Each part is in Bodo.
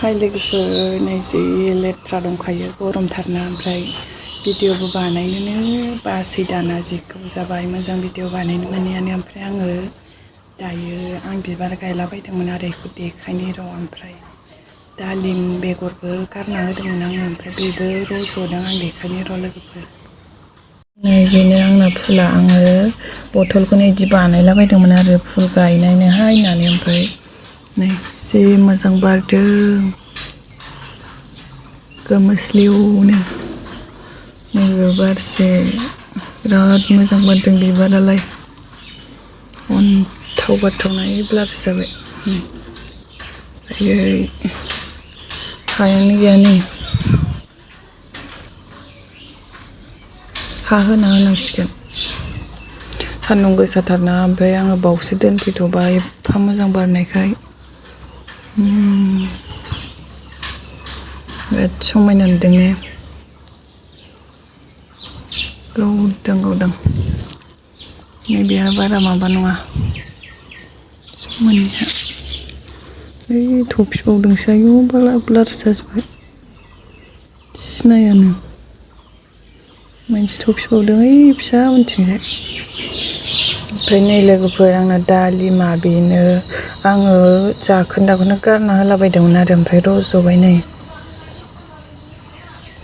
हाय लोगोफोर नै जि लेथ्रा दंखायो गरमथारना ओमफ्राय भिडिअबो बानायनोनो बासै दाना जिखौ जाबाय मोजां भिडिअ बानायनो मोनैयानो ओमफ्राय आङो दायो आं बिबार गायलाबायदोंमोन आरो बेखौ देखायनो र' ओमफ्राय दालिम बेगरबो गारना होदोंमोन आङो ओमफ्राय बेबो रज'दों आं देखायनो र' लोगोफोर नै बेनो आंना फुला आङो बथलखौनो इदि बानायलाबायदोंमोन आरो फुल गायनायनोहाय होननानै ओमफ्राय नै जि मोजां बारदों गोमोस्लिउनो नैबे बारसे बिराद मोजां बारदों बिबारालाय अन्थाव बाथावनाय ब्लारसो जाबाय आयै हायानो गैया नै हा होना होनांसिगोन सान्दुं गोसाथारना ओमफ्राय आङो बावसो दोनफैथ'बाय एफा मोजां बारनायखाय बिराद समायना नुदों ने गावदां नैबेहा बारा माबा नङा समायना ओइ थफिबावदोंसो आयौ ब्लारसो जाजोब्बाय सिनायानो मोनसे थफिबावदों ओइ फिसा उनथिंजाय ओमफ्राय नै लोगोफोर आंना दालिमा बेनो आङो जाखोन्दाखौनो गारना होलाबायदोंमोन आरो ओमफ्राय रज'बाय नै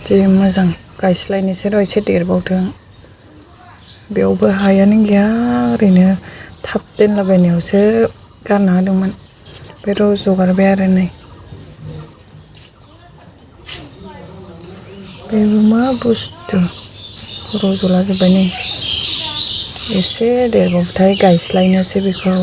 जि मोजां गायस्लायनोसै र' एसे देरबावथों बेयावबो हायानो गैया ओरैनो थाब दोनलाबायनायावसो गारना होदोंमोन ओमफ्राय रज'गारबाय आरो नै बेबो मा बुस्थु रज'लाजोब्बाय नै एसे देरबावबाथाय गायस्लायनोसै बेखौ